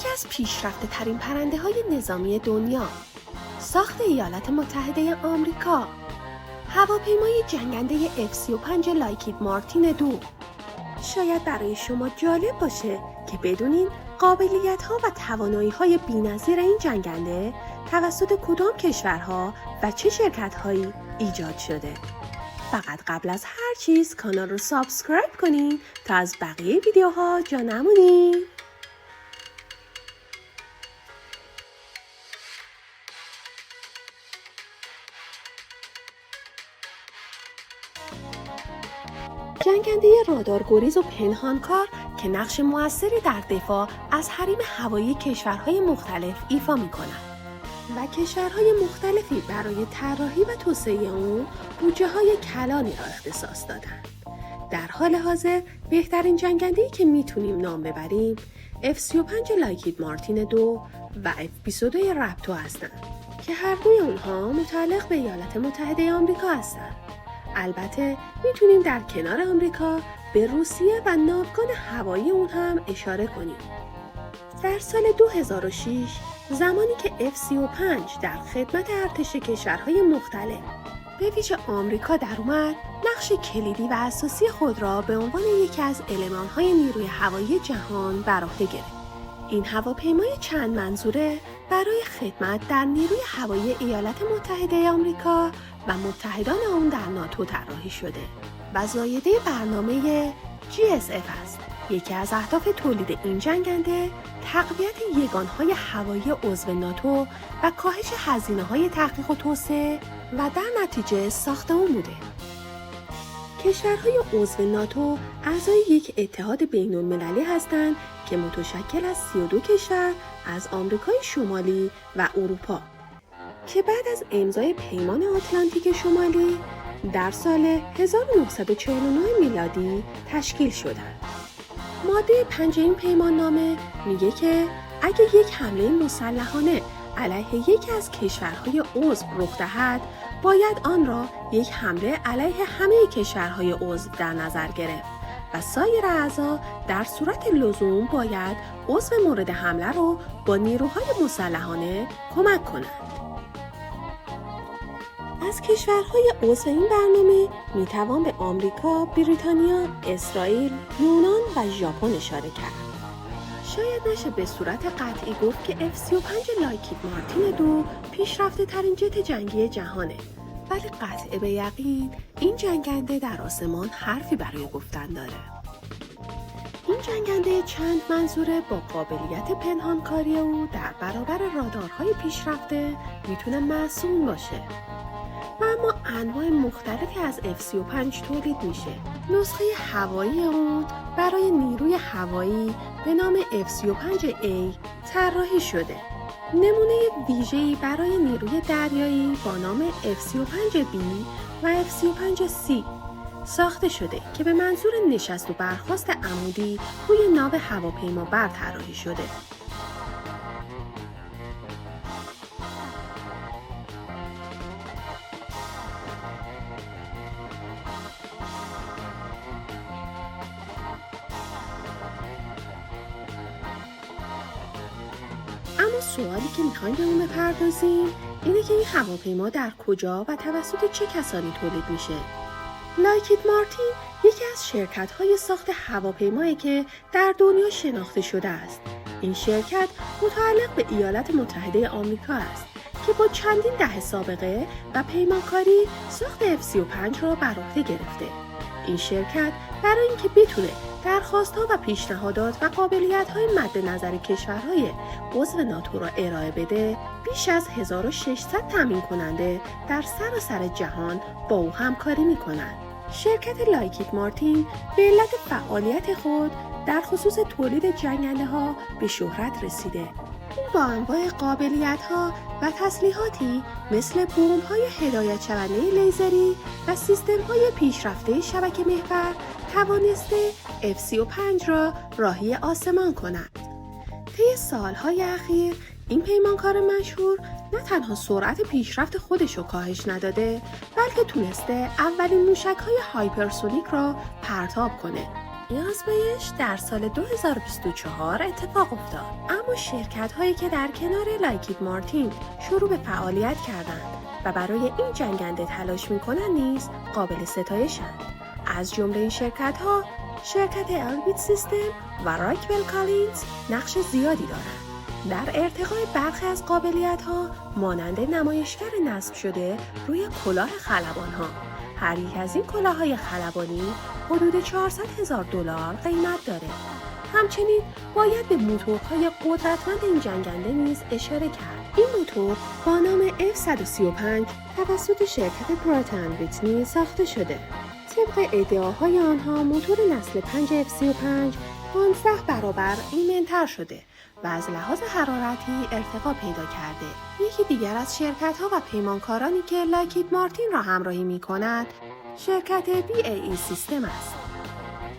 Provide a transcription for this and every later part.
یکی از پیشرفته ترین پرنده های نظامی دنیا، ساخت ایالات متحده آمریکا، هواپیمای جنگنده F-35 لایکید مارتین 2. شاید برای شما جالب باشه که بدونین قابلیت ها و توانایی های بی‌نظیر این جنگنده توسط کدام کشورها و چه شرکت هایی ایجاد شده. فقط قبل از هر چیز کانال رو سابسکرایب کنین تا از بقیه ویدیوها جا نمونین. جنگنده رادارگریز و پنهانکار که نقش موثری در دفاع از حریم هوایی کشورهای مختلف ایفا می‌کند و کشورهای مختلفی برای طراحی و توسعه اون بودجه‌های کلانی را اختصاص دادند. در حال حاضر بهترین جنگنده‌ای که میتونیم نام ببریم F-35 لایکید مارتین 2 و F-22 رپتو هستند که هر دوی اونها متعلق به ایالات متحده آمریکا هستند. البته میتونیم در کنار آمریکا به روسیه و ناوگان هوایی اون هم اشاره کنیم. در سال 2006 زمانی که F-35 در خدمت ارتش کشورهای مختلف به ویژه آمریکا در اومد، نقش کلیدی و اساسی خود را به عنوان یکی از المان‌های نیروی هوایی جهان بر عهده گرفت. این هواپیمای چند منظوره برای خدمت در نیروی هوایی ایالات متحده آمریکا و متحدان آن در ناتو طراحی شده و زایده برنامه GSF است. یکی از اهداف تولید این جنگنده تقویت یگانهای هوایی عضو ناتو و کاهش هزینه‌های تحقیق و توسعه و در نتیجه ساخت آن بوده. کشورهای عضو ناتو اعضای یک اتحاد بین‌المللی هستند که متشکل از 32 کشور از آمریکای شمالی و اروپا که بعد از امضای پیمان آتلانتیک شمالی در سال 1949 میلادی تشکیل شدند. ماده 5 این پیمان نامه میگه که اگه یک حمله مسلحانه علیه یکی از کشورهای عضو رخ دهد، باید آن را یک حمله علیه همه کشورهای عضو در نظر گرفت و سایر اعضا در صورت لزوم باید عضو مورد حمله رو با نیروهای مسلحانه کمک کنند. از کشورهای عضو این برنامه میتوان به آمریکا، بریتانیا، اسرائیل، یونان و ژاپن اشاره کرد. شاید نشه به صورت قطعی گفت که F-35 لایکید مارتین 2 پیشرفته ترین جت جنگی جهانه، ولی قطع به یقین این جنگنده در آسمان حرفی برای گفتن داره. این جنگنده چند منظوره با قابلیت پنهانکاری او در برابر رادارهای پیشرفته میتونه معصوم باشه و اما انواع مختلفی از F-35 تولید میشه. نسخه هوایی اون برای نیروی هوایی به نام F-35A طراحی شده. نمونه ویژه‌ای برای نیروی دریایی با نام F-35B و F-35C ساخته شده که به منظور نشست و برخاست عمودی روی ناو هواپیما بر طراحی شده. اما سوالی که میخوایم به اون بپردازیم اینه که این هواپیما در کجا و توسط چه کسانی تولید میشه؟ لایکید مارتین یکی از شرکت‌های ساخت هواپیمایی که در دنیا شناخته شده است. این شرکت متعلق به ایالات متحده آمریکا است که با چندین دهه سابقه و پیمانکاری ساخت F-35 را بر عهده گرفته. این شرکت برای اینکه بتونه درخواست‌ها و پیشنهادات و قابلیت‌های مد نظر کشورهای عضو ناتو را ارائه بده، بیش از 1600 تامین کننده در سراسر جهان با او همکاری می‌کنند. شرکت لایکید مارتین به علت فعالیت خود در خصوص تولید جنگنده‌ها به شهرت رسیده. او با انواع قابلیت‌ها و تسلیحاتی مثل بمب‌های هدایت شونده لیزری و سیستم‌های پیشرفته شبکه محور توانسته F-35 را راهی آسمان کند. طی سال‌های اخیر این پیمانکار مشهور نه تنها سرعت پیشرفت خودش رو کاهش نداده، بلکه تونسته اولین موشک‌های هایپرسونیک را پرتاب کنه. این آزمایش در سال 2024 اتفاق افتاد، اما شرکت هایی که در کنار لایکید مارتین شروع به فعالیت کردند و برای این جنگنده تلاش می‌کنند نیز قابل ستایشند. از جمله این شرکت ها شرکت البیت سیستم و راکول کالینز نقش زیادی دارند در ارتقای برخی از قابلیت ها مانند نمایشگر نصب شده روی کلاه خلبان ها. هر یک از این کلاه‌های خلبانی حدود $400,000 قیمت داره. همچنین باید به موتورهای قدرتمند این جنگنده نیز اشاره کرد. این موتور با نام F-135 توسط شرکت پرات اند ویتنی ساخته شده. طبق ادعاهای آنها موتور نسل 5 F-35 15 برابر ایمن‌تر شده و از لحاظ حرارتی ارتقا پیدا کرده. یکی دیگر از شرکت‌ها و پیمانکارانی که لایکید مارتین را همراهی می‌کند، شرکت BAE سیستم است.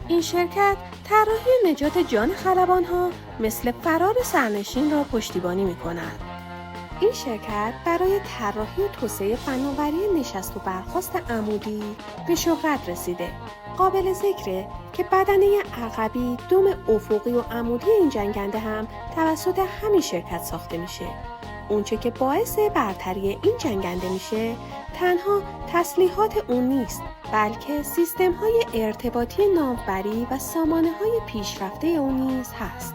این شرکت طراحی نجات جان خلبان‌ها مثل فرار سرنشین را پشتیبانی می‌کند. این شرکت برای طراحی و توسعه فناوری نشست و برخاست عمودی به شهرت رسیده. قابل ذکره که بدنه عقبی، دم افقی و عمودی این جنگنده هم توسط همین شرکت ساخته میشه. اونچه که باعث برتری این جنگنده میشه تنها تسلیحات اون نیست، بلکه سیستم‌های ارتباطی ناوبری و سامانه‌های پیشرفته اون نیز هست.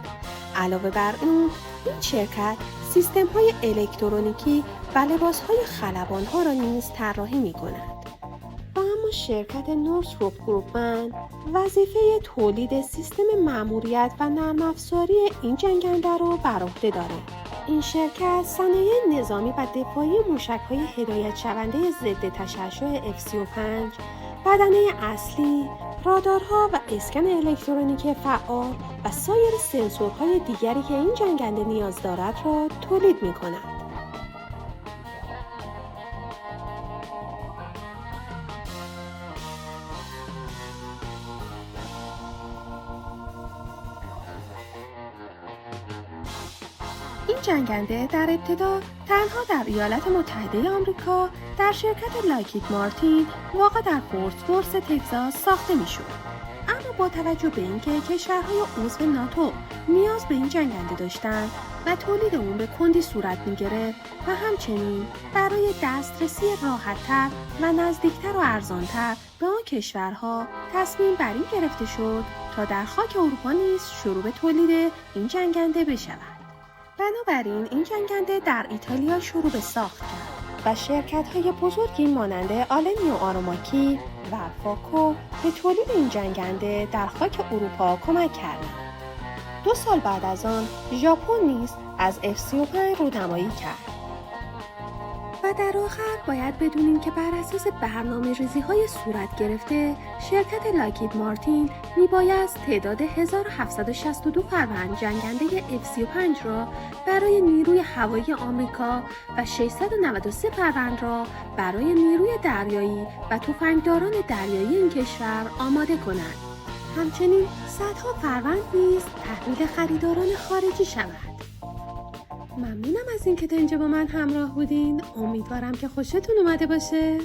علاوه بر اون، این شرکت سیستم‌های الکترونیکی و لباس‌های خلبان‌ها را نیز طراحی می‌کند. اما شرکت نورثروپ گروپمن وظیفه تولید سیستم ماموریت و نرم افزاری این جنگنده را بر عهده داره. این شرکت صنایع نظامی و دفاعی موشک‌های هدایت شونده ضد تشعشع F-35، بدنه اصلی، رادارها و اسکن الکترونیک فعال و سایر سنسورهای دیگری که این جنگنده نیاز دارد را تولید می‌کند. این جنگنده در ابتدا تنها در ایالات متحده آمریکا در شرکت لایکید مارتین واقع در فورت ورث تگزاس ساخته می‌شد. اما با توجه به اینکه کشورهای عضو ناتو نیاز به این جنگنده داشتند و تولید اون به کندی صورت می‌گرفت و همچنین برای دسترسی راحت‌تر و نزدیکتر و ارزان‌تر به آن کشورها تصمیم بر این گرفته شد تا در خاک اروپا نیز شروع به تولید این جنگنده بشود. بنابراین این جنگنده در ایتالیا شروع به ساخت کرد و شرکت‌های بزرگی مانند آلنی و آروماکی و فاکو به تولید این جنگنده در خاک اروپا کمک کردند. 2 سال بعد از آن ژاپن نیز از F-35 رونمایی کرد. و در آخر باید بدونیم که بر اساس برنامه‌ریزی‌های صورت گرفته شرکت لایکید مارتین میبایست تعداد 1762 فروند جنگنده F-35 را برای نیروی هوایی آمریکا و 693 فروند را برای نیروی دریایی و تفنگداران دریایی این کشور آماده کند. همچنین صدها فروند نیز تحویل خریداران خارجی شود. ممنونم از اینکه تا اینجا با من همراه بودین. امیدوارم که خوشتون اومده باشه.